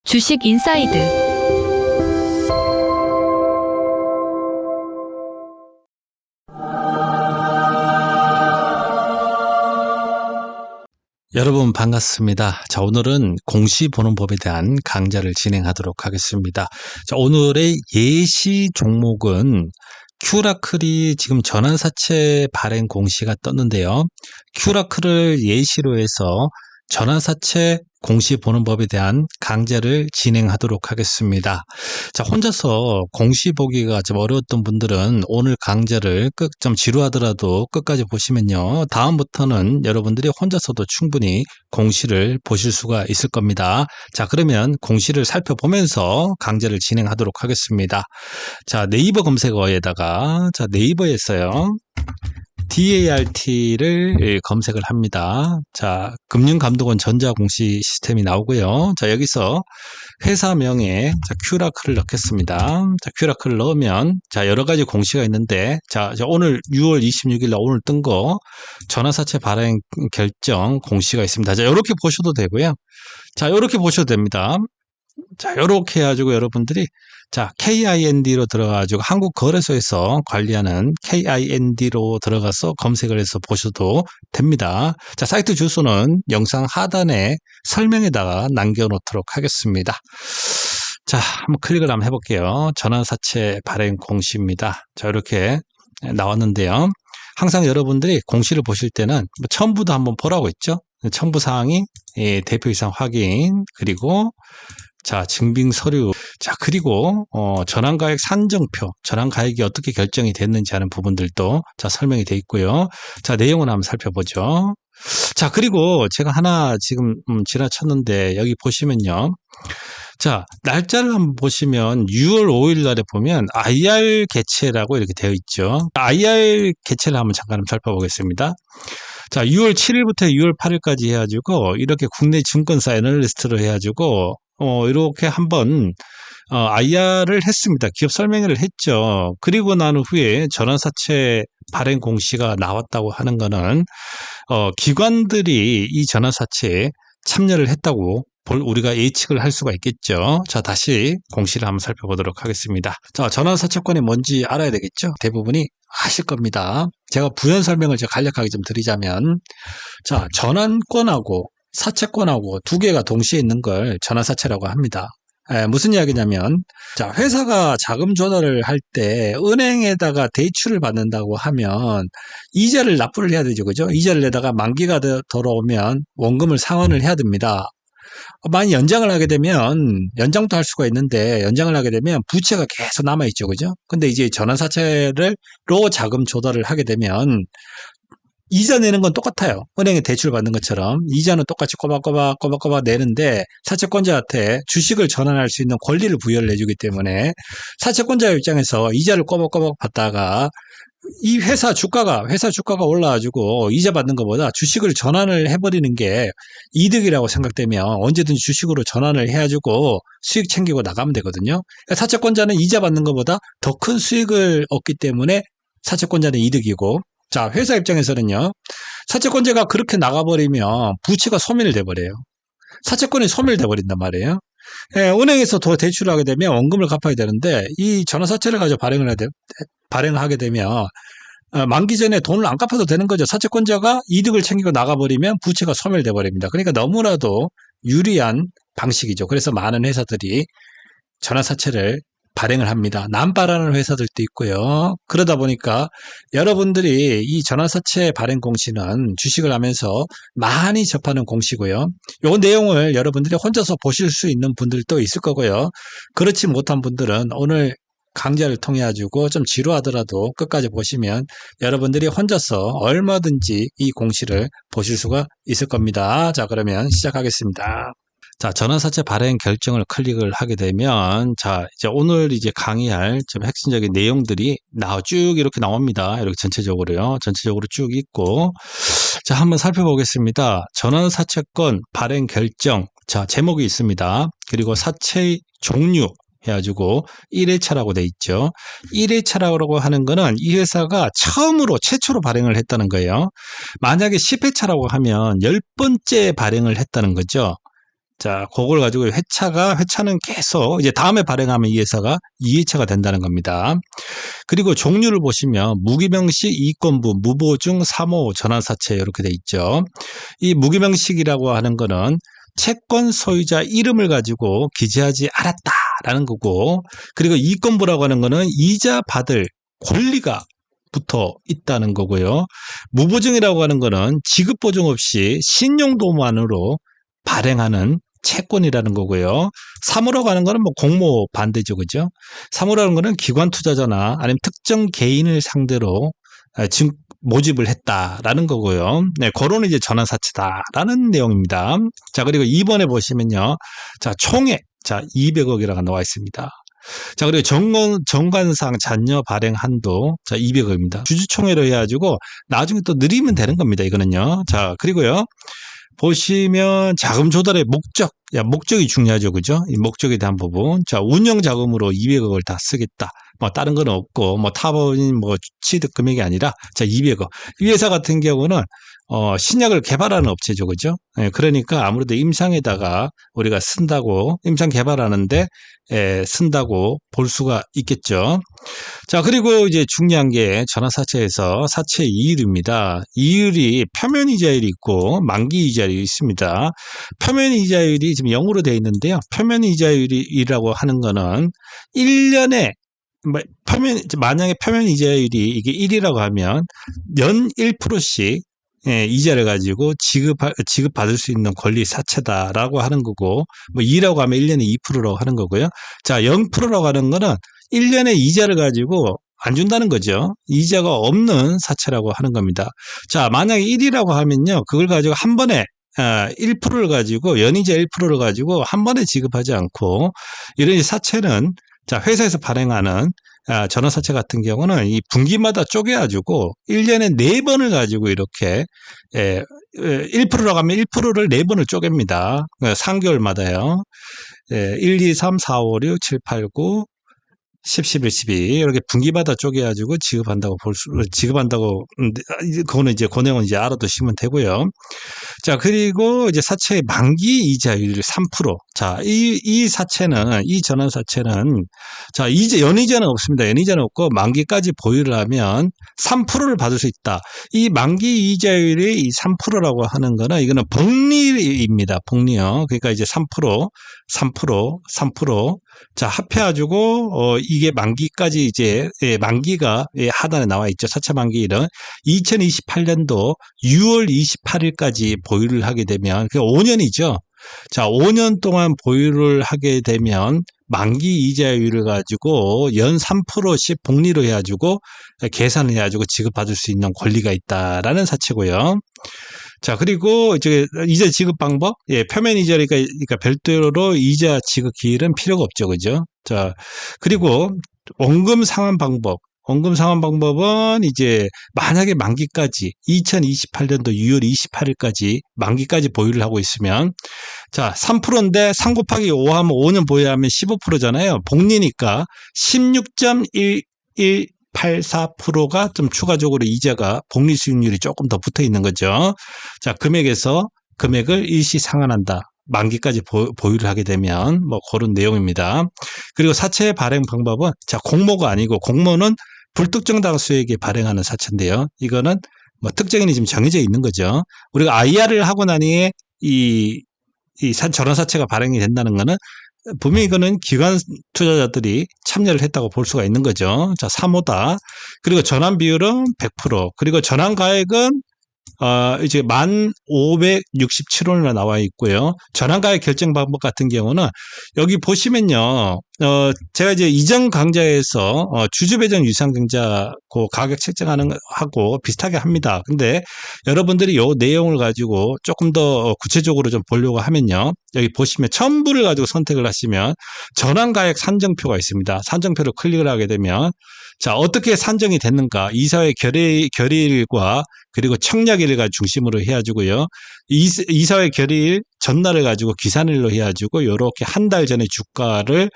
주식 인사이드. 여러분 반갑습니다. 자, 오늘은 공시 보는 법에 대한 강좌를 진행하도록 하겠습니다. 자, 오늘의 예시 종목은 큐라클이 지금 전환사채 발행 공시가 떴는데요. 큐라클을 예시로 해서 전환사채 공시 보는 법에 대한 강좌를 진행하도록 하겠습니다. 자, 혼자서 공시 보기가 좀 어려웠던 분들은 오늘 강좌를 좀 지루하더라도 끝까지 보시면요. 다음부터는 여러분들이 혼자서도 충분히 공시를 보실 수가 있을 겁니다. 자, 그러면 공시를 살펴보면서 강좌를 진행하도록 하겠습니다. 자, 네이버 검색어에다가 네이버에서요. DART를 검색을 합니다. 자, 금융감독원 전자공시 시스템이 나오고요. 자, 여기서 회사명에 큐라클을 넣겠습니다. 자, 큐라클을 넣으면 여러 가지 공시가 있는데, 오늘 6월 26일 날 오늘 뜬 거 전환사채 발행 결정 공시가 있습니다. 자, 이렇게 보셔도 되고요. 자, 이렇게 보셔도 됩니다. 자, 요렇게 해가지고 여러분들이 KIND로 들어가가지고 한국거래소에서 관리하는 KIND로 들어가서 검색을 해서 보셔도 됩니다. 자, 사이트 주소는 영상 하단에 설명에다가 남겨놓도록 하겠습니다. 자, 한번 클릭을 한번 해볼게요. 전환사채 발행 공시입니다. 자, 이렇게 나왔는데요. 항상 여러분들이 공시를 보실 때는 첨부도 한번 보라고 했죠. 첨부 사항이 대표이사 확인, 그리고 증빙 서류, 그리고 전환가액 산정표, 전환가액이 어떻게 결정이 됐는지 하는 부분들도 설명이 되어 있고요. 자, 내용을 한번 살펴보죠. 자, 그리고 제가 하나 지금 지나쳤는데 여기 보시면요. 자, 날짜를 한번 보시면 6월 5일 날에 보면 IR 개최라고 이렇게 되어 있죠. IR 개최를 한번 잠깐 살펴보겠습니다. 자, 6월 7일부터 6월 8일까지 해가지고 이렇게 국내 증권사 애널리스트로 해가지고 이렇게 한번 IR을 했습니다. 기업 설명회를 했죠. 그리고 난 후에 전환사채 발행 공시가 나왔다고 하는 거는 기관들이 이 전환사채에 참여를 했다고 우리가 예측을 할 수가 있겠죠. 자, 다시 공시를 한번 살펴보도록 하겠습니다. 자, 전환사채권이 뭔지 알아야 되겠죠. 대부분이 아실 겁니다. 제가 부연 설명을 간략하게 좀 드리자면, 자, 전환권하고 사채권하고 두 개가 동시에 있는 걸 전환사채라고 합니다. 무슨 이야기냐면, 자, 회사가 자금 조달을 할 때 은행에다가 대출을 받는다고 하면 이자를 납부를 해야 되죠. 그죠? 이자를 내다가 만기가 돌아오면 원금을 상환을 해야 됩니다. 많이 연장을 하게 되면, 연장도 할 수가 있는데, 연장을 하게 되면 부채가 계속 남아있죠. 그죠? 근데 이제 전환사채로 자금 조달을 하게 되면, 이자 내는 건 똑같아요. 은행에 대출 받는 것처럼. 이자는 똑같이 꼬박꼬박 내는데, 사채권자한테 주식을 전환할 수 있는 권리를 부여를 해주기 때문에, 사채권자 입장에서 이자를 꼬박꼬박 받다가, 이 회사 주가가 올라가지고 이자 받는 것보다 주식을 전환을 해버리는 게 이득이라고 생각되면 언제든지 주식으로 전환을 해가지고 수익 챙기고 나가면 되거든요. 사채권자는 이자 받는 것보다 더 큰 수익을 얻기 때문에 사채권자는 이득이고, 자, 회사 입장에서는요, 사채권자가 그렇게 나가버리면 부채가 소멸돼 버려요. 사채권이 소멸돼 버린단 말이에요. 은행에서 더 대출을 하게 되면 원금을 갚아야 되는데, 이 전환사채를 가지고 발행을 하게 되면 만기 전에 돈을 안 갚아도 되는 거죠. 사채권자가 이득을 챙기고 나가버리면 부채가 소멸돼 버립니다. 그러니까 너무나도 유리한 방식이죠. 그래서 많은 회사들이 전환사채를 발행을 합니다. 남발하는 회사들도 있고요. 그러다 보니까 여러분들이 이 전환사채 발행 공시는 주식을 하면서 많이 접하는 공시고요. 이 내용을 여러분들이 혼자서 보실 수 있는 분들도 있을 거고요. 그렇지 못한 분들은 오늘 강좌를 통해 가지고 좀 지루하더라도 끝까지 보시면 여러분들이 혼자서 얼마든지 이 공시를 보실 수가 있을 겁니다. 자, 그러면 시작하겠습니다. 자, 전환사채 발행 결정을 클릭을 하게 되면, 이제 오늘 강의할 좀 핵심적인 내용들이 쭉 이렇게 나옵니다. 이렇게 전체적으로요. 전체적으로 쭉 있고. 자, 한번 살펴보겠습니다. 전환사채권 발행 결정. 자, 제목이 있습니다. 그리고 사채 종류 해가지고 1회차라고 돼 있죠. 1회차라고 하는 거는 이 회사가 최초로 발행을 했다는 거예요. 만약에 10회차라고 하면 10번째 발행을 했다는 거죠. 자, 그걸 가지고 회차는 계속 이제 다음에 발행하면 이 회사가 2회차가 된다는 겁니다. 그리고 종류를 보시면 무기명식, 이권부, 무보증, 사모, 전환사채 이렇게 돼 있죠. 이 무기명식이라고 하는 거는 채권 소유자 이름을 가지고 기재하지 않았다라는 거고, 그리고 이권부라고 하는 거는 이자 받을 권리가 붙어 있다는 거고요. 무보증이라고 하는 거는 지급 보증 없이 신용도만으로 발행하는 채권이라는 거고요. 사모라고 하는 거는 뭐 공모 반대죠, 그죠? 사모라는 거는 기관 투자자나 아니면 특정 개인을 상대로 모집을 했다라는 거고요. 네, 그거는 이제 전환사채다라는 내용입니다. 자, 그리고 2번에 보시면요. 자, 총액, 자, 200억이라고 나와 있습니다. 자, 그리고 정관상 잔여 발행 한도, 자, 200억입니다. 주주총회로 해가지고 나중에 또 늘리면 되는 겁니다. 이거는요. 자, 그리고요. 보시면 자금 조달의 목적, 목적이 중요하죠, 그죠? 이 목적에 대한 부분. 자, 운영 자금으로 200억을 다 쓰겠다. 뭐 다른 건 없고, 뭐 타법인 뭐 취득 금액이 아니라, 자, 200억. 이 회사 같은 경우는 신약을 개발하는 업체죠, 그죠? 예, 그러니까 아무래도 임상에다가 우리가 임상 개발하는데 쓴다고 볼 수가 있겠죠. 자, 그리고 이제 중요한 게 전환사채에서 사채 이율입니다. 이율이 표면 이자율이 있고 만기 이자율이 있습니다. 표면 이자율이 지금 0으로 되어 있는데요. 표면 이자율이라고 하는 거는 1년에 만약에 표면 이자율이 이게 1이라고 하면 연 1%씩 이자를 가지고 지급받을 수 있는 권리 사채다라고 하는 거고, 뭐 2라고 하면 1년에 2%라고 하는 거고요. 자, 0%라고 하는 거는 1년에 이자를 가지고 안 준다는 거죠. 이자가 없는 사채라고 하는 겁니다. 자, 만약에 1이라고 하면요. 그걸 가지고 한 번에 1%를 가지고 연이자 1%를 가지고 한 번에 지급하지 않고, 이런 사채는 자, 회사에서 발행하는 전환사채 같은 경우는 이 분기마다 쪼개가지고 1년에 4번을 가지고 이렇게 1%라고 하면 1%를 4번을 쪼갭니다. 3개월마다요. 1, 2, 3, 4, 5, 6, 7, 8, 9, 10, 11, 12 이렇게 분기마다 쪼개가지고 지급한다고 그거는 이제 그 내용은 이제 알아두시면 되고요. 자, 그리고 이제 사채의 만기 이자율 3%. 자, 이 사채는, 이 전환사채는, 자, 이제 연이자는 없습니다. 연이자는 없고, 만기까지 보유를 하면 3%를 받을 수 있다. 이 만기 이자율이 이 3%라고 하는 거는, 이거는 복리입니다. 복리요. 그러니까 이제 3%. 자, 합해가지고, 이게 만기까지 이제, 만기가 하단에 나와 있죠. 사채 만기일은 2028년도 6월 28일까지 보유를 하게 되면, 그 5년이죠. 자, 5년 동안 보유를 하게 되면, 만기 이자율을 가지고 연 3%씩 복리로 해가지고, 계산을 해가지고 지급받을 수 있는 권리가 있다라는 사채고요. 자, 그리고 이제 이자 지급 방법, 표면 이자니까 그러니까 별도로 이자 지급 기일은 필요가 없죠, 그죠? 자, 그리고 원금 상환 방법. 원금 상환 방법은 이제 만약에 만기까지 2028년도 6월 28일까지 만기까지 보유를 하고 있으면, 자, 3%인데 3 곱하기 5 하면 5년 보유하면 15%잖아요. 복리니까 16.84%가 좀 추가적으로 이자가 복리 수익률이 조금 더 붙어 있는 거죠. 자, 금액을 일시 상환한다. 만기까지 보유를 하게 되면 뭐 그런 내용입니다. 그리고 사채 발행 방법은, 자, 공모가 아니고, 공모는 불특정 다수에게 발행하는 사채인데요. 이거는 뭐 특정인이 지금 정해져 있는 거죠. 우리가 IR을 하고 나니 전환사채가 발행이 된다는 거는 분명히 이거는 기관 투자자들이 참여를 했다고 볼 수가 있는 거죠. 자, 3호다. 그리고 전환 비율은 100%. 그리고 전환 가액은 이제 1,567원이나 나와 있고요. 전환가액 결정 방법 같은 경우는 여기 보시면요. 제가 이제 이전 강좌에서 주주배정 유상증자 그 가격 책정하는 하고 비슷하게 합니다. 근데 여러분들이 이 내용을 가지고 조금 더 구체적으로 좀 보려고 하면요. 여기 보시면 첨부를 가지고 선택을 하시면 전환가액 산정표가 있습니다. 산정표를 클릭을 하게 되면, 자, 어떻게 산정이 됐는가? 이사회 결의일과 그리고 청약일을 가지고 중심으로 해가지고요. 이사회 결의일 전날을 가지고 기산일로 해가지고 요렇게 한 달 전에 주가를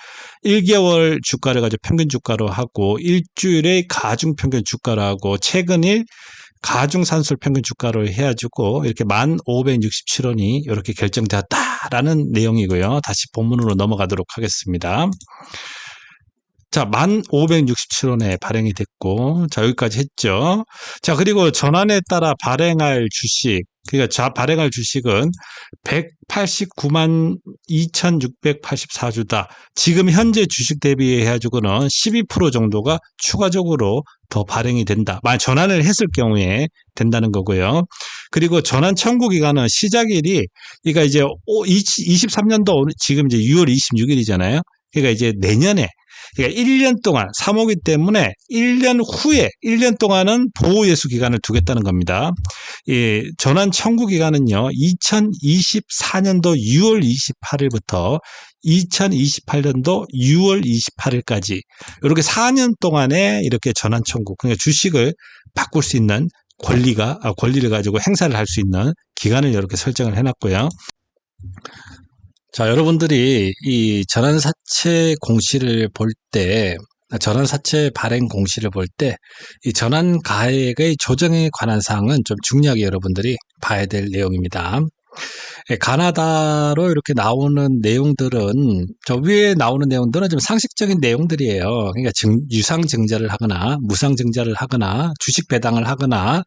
1개월 주가를 가지고 평균 주가로 하고, 일주일의 가중 평균 주가로 하고, 최근일 가중산술 평균 주가로 해가지고 이렇게 1567원이 이렇게 결정되었다라는 내용이고요. 다시 본문으로 넘어가도록 하겠습니다. 자, 1567원에 발행이 됐고, 자, 여기까지 했죠. 자, 그리고 전환에 따라 발행할 주식, 그러니까 발행할 주식은 189만 2684주다. 지금 현재 주식 대비해가지고는 12% 정도가 추가적으로 더 발행이 된다. 만약 전환을 했을 경우에 된다는 거고요. 그리고 전환 청구 기간은 시작일이, 그러니까 이제 23년도 지금 이제 6월 26일이잖아요. 그러니까 이제 내년에, 그러니까 1년 동안, 3호기 때문에 1년 후에, 1년 동안은 보호예수 기간을 두겠다는 겁니다. 예, 전환 청구 기간은요, 2024년도 6월 28일부터 2028년도 6월 28일까지, 이렇게 4년 동안에 이렇게 전환 청구, 그러니까 주식을 바꿀 수 있는 권리를 가지고 행사를 할 수 있는 기간을 이렇게 설정을 해놨고요. 자, 여러분들이 이 전환사채 공시를 볼 때, 전환사채 발행 공시를 볼 때, 이 전환가액의 조정에 관한 사항은 좀 중요하게 여러분들이 봐야 될 내용입니다. 가나다로 이렇게 나오는 내용들은, 저 위에 나오는 내용들은 좀 상식적인 내용들이에요. 그러니까 유상증자를 하거나, 무상증자를 하거나, 주식 배당을 하거나,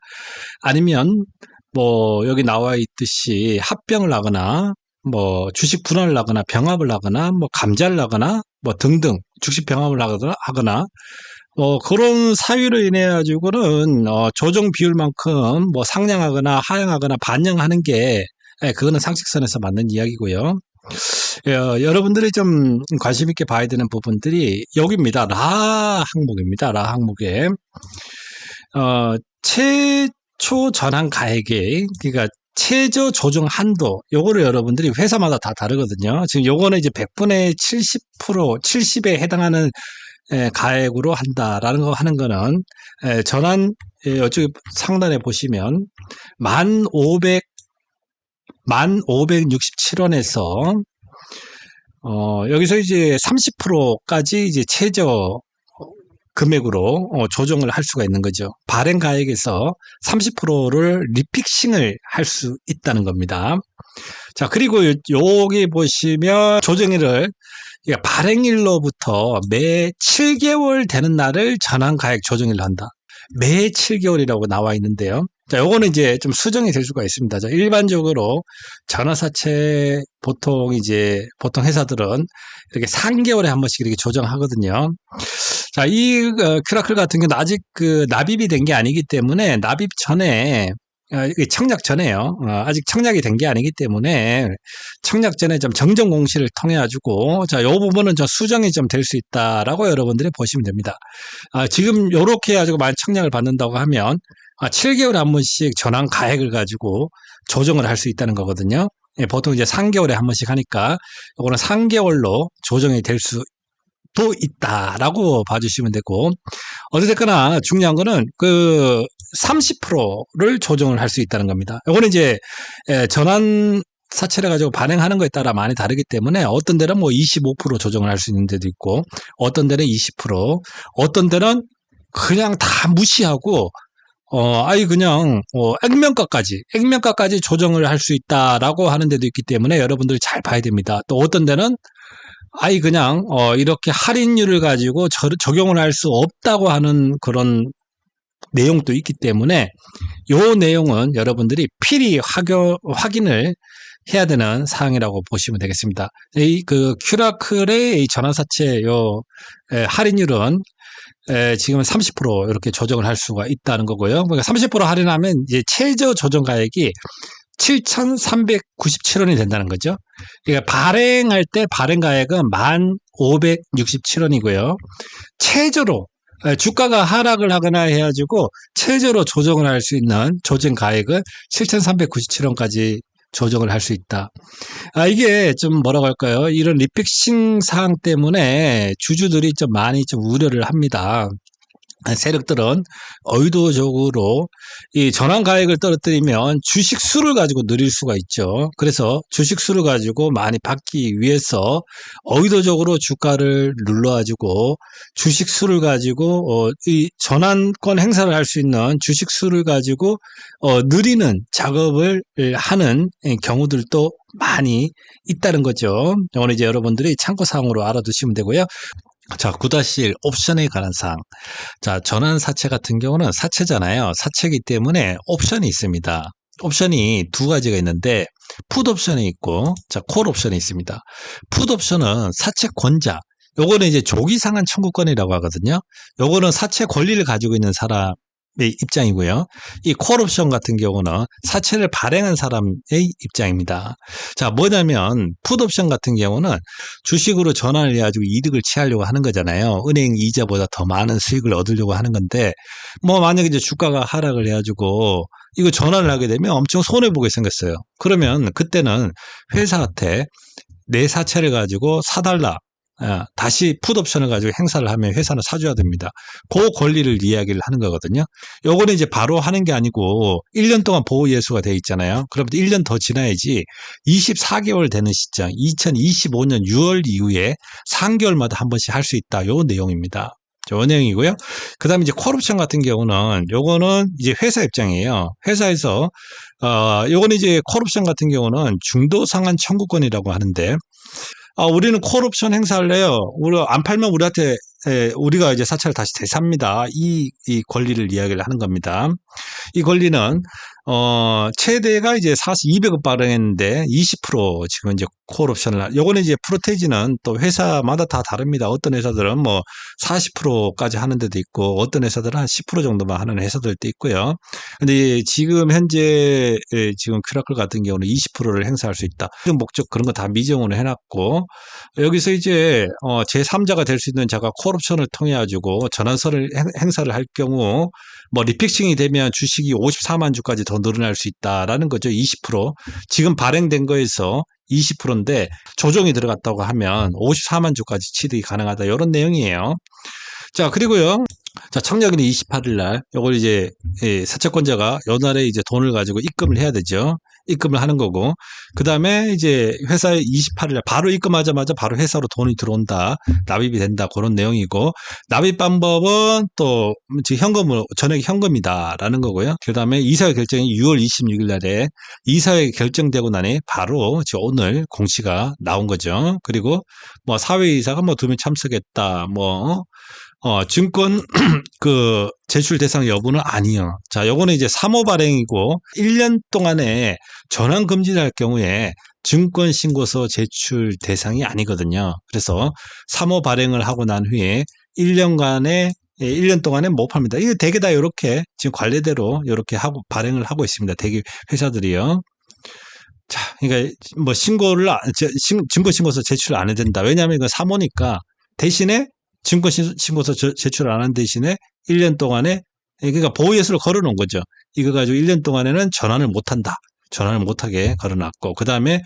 아니면 뭐 여기 나와 있듯이 합병을 하거나, 뭐 주식 분할을 하거나 병합을 하거나 뭐 감자를 하거나 뭐 등등 주식 병합을 하거나 뭐 그런 사유로 인해 가지고는 조정 비율만큼 뭐 상향하거나 하향하거나 반영하는 게 그거는 상식선에서 맞는 이야기고요. 여러분들이 좀 관심 있게 봐야 되는 부분들이 여기입니다. 라 항목입니다. 라 항목에 최초 전환 가액이, 그러니까 최저 조정 한도, 요거를 여러분들이 회사마다 다 다르거든요. 지금 요거는 이제 100분의 70%, 70에 해당하는 가액으로 한다라는 거 하는 거는, 전환, 이쪽 상단에 보시면, 1567원에서, 여기서 이제 30%까지 이제 최저 금액으로 조정을 할 수가 있는 거죠. 발행 가액에서 30%를 리픽싱을 할 수 있다는 겁니다. 자, 그리고 여기 보시면 조정일을, 그러니까 발행일로부터 매 7개월 되는 날을 전환 가액 조정일로 한다. 매 7개월이라고 나와 있는데요. 자, 요거는 이제 좀 수정이 될 수가 있습니다. 자, 일반적으로 전환사채 보통 회사들은 이렇게 3개월에 한 번씩 이렇게 조정하거든요. 자, 이 큐라클 같은 경우는 아직 납입이 된 게 아니기 때문에, 납입 전에, 청약 전에요. 아직 청약이 된 게 아니기 때문에 청약 전에 좀 정정 공시를 통해 가지고, 자, 요 부분은 좀 수정이 좀 될 수 있다라고 여러분들이 보시면 됩니다. 지금 요렇게 해가지고 만약 청약을 받는다고 하면 7개월에 한 번씩 전환 가액을 가지고 조정을 할 수 있다는 거거든요. 예, 보통 이제 3개월에 한 번씩 하니까 요거는 3개월로 조정이 될 수도 있다라고 봐주시면 되고, 어쨌거나 중요한 거는 30%를 조정을 할 수 있다는 겁니다. 요거는 이제 전환 사채를 가지고 발행하는 거에 따라 많이 다르기 때문에 어떤 데는 뭐 25% 조정을 할 수 있는 데도 있고, 어떤 데는 20%, 어떤 데는 그냥 다 무시하고 그냥 액면가까지 조정을 할 수 있다라고 하는 데도 있기 때문에 여러분들이 잘 봐야 됩니다. 또 어떤 데는 그냥 이렇게 할인율을 가지고 적용을 할 수 없다고 하는 그런 내용도 있기 때문에 요 내용은 여러분들이 필히 확인을 해야 되는 사항이라고 보시면 되겠습니다. 이 큐라클의 이 전환사채 할인율은 지금은 30% 이렇게 조정을 할 수가 있다는 거고요. 그러니까 30% 할인하면 이제 최저 조정 가액이 7,397원이 된다는 거죠. 그러니까 발행할 때 발행 가액은 1,567원이고요. 최저로 주가가 하락을 하거나 해가지고 최저로 조정을 할 수 있는 조정 가액은 7,397원까지 조정을 할 수 있다. 이게 좀 뭐라고 할까요? 이런 리픽싱 사항 때문에 주주들이 좀 많이 좀 우려를 합니다. 세력들은 의도적으로 이 전환 가액을 떨어뜨리면 주식 수를 가지고 누릴 수가 있죠. 그래서 주식 수를 가지고 많이 받기 위해서 의도적으로 주가를 눌러가지고 주식 수를 가지고 이 전환권 행사를 할 수 있는 주식 수를 가지고 누리는 작업을 하는 경우들도 많이 있다는 거죠. 오늘 이제 여러분들이 참고사항으로 알아두시면 되고요. 자, 9-1 옵션에 관한 사항. 자, 전환 사채 같은 경우는 사채잖아요. 사채이기 때문에 옵션이 있습니다. 옵션이 두 가지가 있는데 풋 옵션이 있고 자, 콜 옵션이 있습니다. 풋 옵션은 사채 권자. 요거는 이제 조기상환 청구권이라고 하거든요. 요거는 사채 권리를 가지고 있는 사람의 입장이고요. 이 콜 옵션 같은 경우는 사채를 발행한 사람의 입장입니다. 자, 뭐냐면 풋 옵션 같은 경우는 주식으로 전환을 해가지고 이득을 취하려고 하는 거잖아요. 은행 이자보다 더 많은 수익을 얻으려고 하는 건데, 뭐 만약에 이제 주가가 하락을 해가지고 이거 전환을 하게 되면 엄청 손해보게 생겼어요. 그러면 그때는 회사한테 내 사채를 가지고 사달라. 다시 풋옵션을 가지고 행사를 하면 회사는 사줘야 됩니다. 그 권리를 이야기를 하는 거거든요. 요거는 이제 바로 하는 게 아니고 1년 동안 보호 예수가 돼 있잖아요. 그러면 1년 더 지나야지 24개월 되는 시점 2025년 6월 이후에 3개월마다 한 번씩 할 수 있다. 요 내용입니다. 요 내용이고요. 그 다음에 이제 콜옵션 같은 경우는 요거는 이제 회사 입장이에요. 회사에서 요거는 이제 콜옵션 같은 경우는 중도 상환 청구권이라고 하는데 우리는 콜옵션 행사할래요. 우리 안 팔면 우리한테 우리가 이제 사채를 다시 되삽니다. 이 권리를 이야기를 하는 겁니다. 이 권리는 최대가 이제 200억 발행했는데 20% 지금 이제 콜옵션을 요거는 이제 프로테이지는 또 회사마다 다 다릅니다. 어떤 회사들은 뭐 40%까지 하는 데도 있고 어떤 회사들은 한 10% 정도만 하는 회사들도 있고요. 근데 지금 현재 지금 큐라클 같은 경우는 20%를 행사할 수 있다. 그 목적 그런 거 다 미정으로 해놨고 여기서 이제 제3자가 될 수 있는 자가 콜옵션을 통해 가지고 전환선을 행사를 할 경우 뭐 리픽싱이 되면 주식이 54만 주까지 더 늘어날 수 있다라는 거죠. 20%. 지금 발행된 거에서 20%인데 조정이 들어갔다고 하면 54만 주까지 취득이 가능하다. 이런 내용이에요. 자, 그리고요. 자, 청약일은 28일 날, 요걸 이제, 사채권자가 요 날에 이제 돈을 가지고 입금을 해야 되죠. 입금을 하는 거고. 그 다음에 이제 회사에 28일 날 바로 입금하자마자 바로 회사로 돈이 들어온다. 납입이 된다. 그런 내용이고. 납입 방법은 또, 현금으로, 전액 현금이다라는 거고요. 그 다음에 이사회 결정이 6월 26일 날에 이사회 결정되고 나니 바로 지금 오늘 공시가 나온 거죠. 그리고 뭐 사회이사가 뭐 2명 참석했다. 뭐, 증권 그 제출 대상 여부는 아니요. 자, 요거는 이제 3호 발행이고 1년 동안에 전환 금지를 할 경우에 증권 신고서 제출 대상이 아니거든요. 그래서 3호 발행을 하고 난 후에 1년 동안에 못 팝니다. 이거 대개 다 이렇게 지금 관례대로 이렇게 하고 발행을 하고 있습니다. 대개 회사들이요. 자, 그러니까 뭐 증권 신고서 제출 안 해야 된다. 왜냐하면 이건 3호니까 대신에 증권신고서 제출 안 한 대신에 1년 동안에 그러니까 보호예수를 걸어놓은 거죠. 이거 가지고 1년 동안에는 전환을 못한다. 전환을 못하게 걸어놨고 그 다음에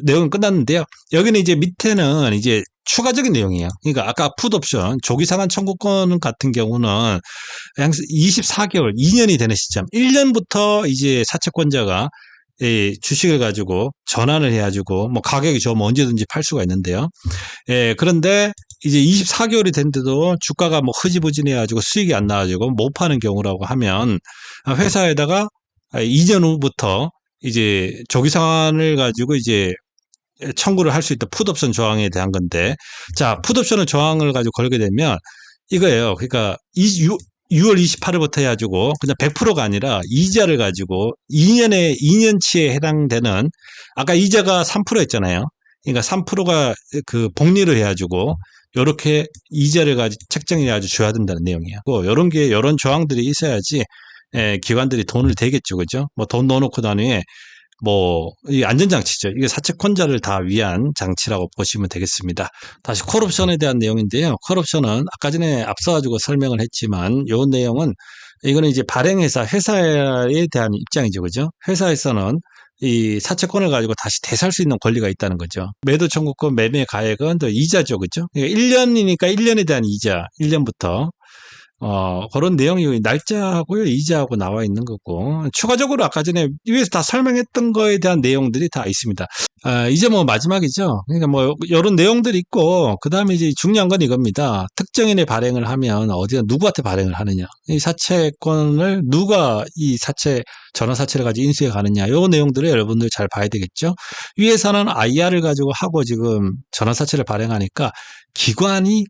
내용은 끝났는데요. 여기는 이제 밑에는 이제 추가적인 내용이에요. 그러니까 아까 풋옵션 조기상환 청구권 같은 경우는 24개월 2년이 되는 시점 1년부터 이제 사채권자가 주식을 가지고 전환을 해가지고 뭐 가격이 좋으면 언제든지 팔 수가 있는데요. 그런데 이제 24개월이 됐는데도 주가가 뭐 흐지부진해가지고 수익이 안 나가지고 못 파는 경우라고 하면 회사에다가 이전 후부터 이제 조기상환을 가지고 이제 청구를 할 수 있다. 풋옵션 조항에 대한 건데 자 풋옵션을 조항을 가지고 걸게 되면 이거예요. 그러니까 6월 28일부터 해가지고 그냥 100%가 아니라 이자를 가지고 2년치에 해당되는 아까 이자가 3%였잖아요. 그러니까 3%가 그 복리를 해가지고 이렇게 이자를 가지고 책정해가지고 줘야 된다는 내용이에요. 이런 조항들이 있어야지 기관들이 돈을 대겠죠, 그죠? 뭐 돈 넣어놓고 난 후에 뭐 이 안전장치죠. 이게 사채권자를 다 위한 장치라고 보시면 되겠습니다. 다시 콜옵션에 대한 내용인데요. 콜옵션은 아까 전에 앞서가지고 설명을 했지만 이 내용은 이거는 이제 발행회사에 대한 입장이죠, 그죠? 회사에서는 이 사채권을 가지고 다시 되살 수 있는 권리가 있다는 거죠. 매도 청구권 매매 가액은 또 이자죠, 그죠? 그러니까 1년이니까 1년에 대한 이자, 1년부터 그런 내용이 날짜하고요, 이자하고 나와 있는 거고, 추가적으로 아까 전에 위에서 다 설명했던 거에 대한 내용들이 다 있습니다. 이제 뭐 마지막이죠. 그러니까 뭐 이런 내용들이 있고, 그 다음에 이제 중요한 건 이겁니다. 특정인의 발행을 하면 어디가 누구한테 발행을 하느냐, 이 사채권을 누가 이 사채 전환 사채를 가지고 인수해 가느냐, 요 내용들을 여러분들 잘 봐야 되겠죠. 위에서는 IR을 가지고 하고 지금 전환 사채를 발행하니까 기관이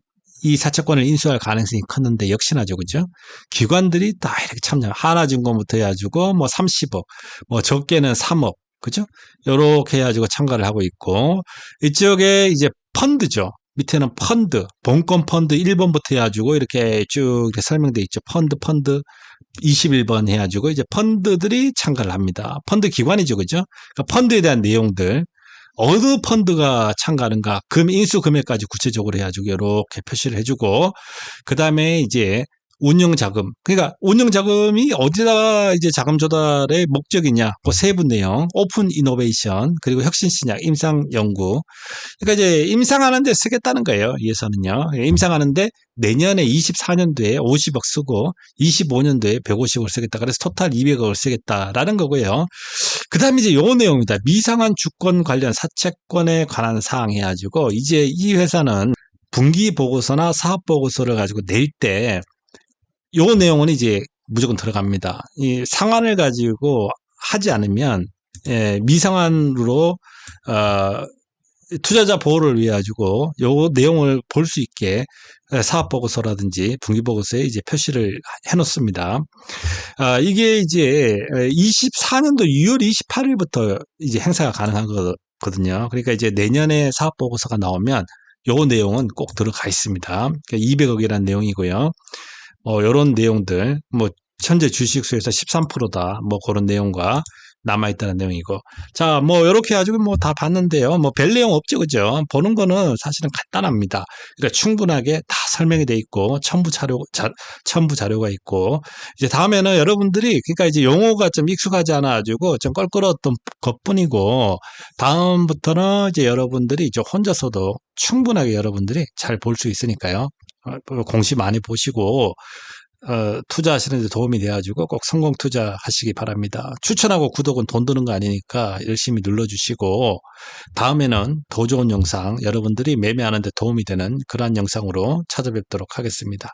이 사채권을 인수할 가능성이 컸는데 역시나죠, 그죠? 기관들이 다 이렇게 참여, 하나증권부터 해가지고 뭐 30억, 뭐 적게는 3억, 그죠? 요렇게 해가지고 참가를 하고 있고, 이쪽에 이제 펀드죠. 밑에는 펀드, 본권 펀드 1번부터 해가지고 이렇게 쭉 이렇게 설명돼 있죠. 펀드 21번 해가지고 이제 펀드들이 참가를 합니다. 펀드 기관이죠, 그죠? 그러니까 펀드에 대한 내용들, 어느 펀드가 참가하는가, 인수 금액까지 구체적으로 해가지고 이렇게 표시를 해주고, 그 다음에 이제 운영자금, 그러니까 운영자금이 어디다 이제 자금 조달의 목적이냐, 그 세부 내용, 오픈 이노베이션, 그리고 혁신신약, 임상연구. 그러니까 이제 임상하는데 쓰겠다는 거예요. 이 예산은요. 임상하는데 내년에 24년도에 50억 쓰고 25년도에 150억 쓰겠다. 그래서 토탈 200억을 쓰겠다라는 거고요. 그 다음에 이제 요 내용입니다. 미상한 주권 관련 사채권에 관한 사항 해가지고 이제 이 회사는 분기 보고서나 사업 보고서를 가지고 낼 때 요 내용은 이제 무조건 들어갑니다. 이 상한을 가지고 하지 않으면 미상한으로 투자자 보호를 위해 가지고 요 내용을 볼 수 있게 사업 보고서라든지 분기 보고서에 이제 표시를 해 놓습니다. 이게 이제 24년도 6월 28일부터 이제 행사가 가능한 거거든요. 그러니까 이제 내년에 사업 보고서가 나오면 요 내용은 꼭 들어가 있습니다. 그러니까 200억이라는 내용이고요. 요런 내용들, 뭐 현재 주식수에서 13%다. 뭐 그런 내용과 남아있다는 내용이고. 자, 뭐, 요렇게 해가지고 뭐 다 봤는데요. 뭐 별 내용 없죠, 그죠? 보는 거는 사실은 간단합니다. 그러니까 충분하게 다 설명이 돼 있고, 첨부 자료가 있고, 이제 다음에는 여러분들이, 그러니까 이제 용어가 좀 익숙하지 않아가지고 좀 껄끄러웠던 것 뿐이고, 다음부터는 이제 여러분들이 이제 혼자서도 충분하게 여러분들이 잘 볼 수 있으니까요. 공시 많이 보시고, 투자하시는 데 도움이 돼가지고 꼭 성공 투자하시기 바랍니다. 추천하고 구독은 돈 드는 거 아니니까 열심히 눌러주시고, 다음에는 더 좋은 영상, 여러분들이 매매하는 데 도움이 되는 그러한 영상으로 찾아뵙도록 하겠습니다.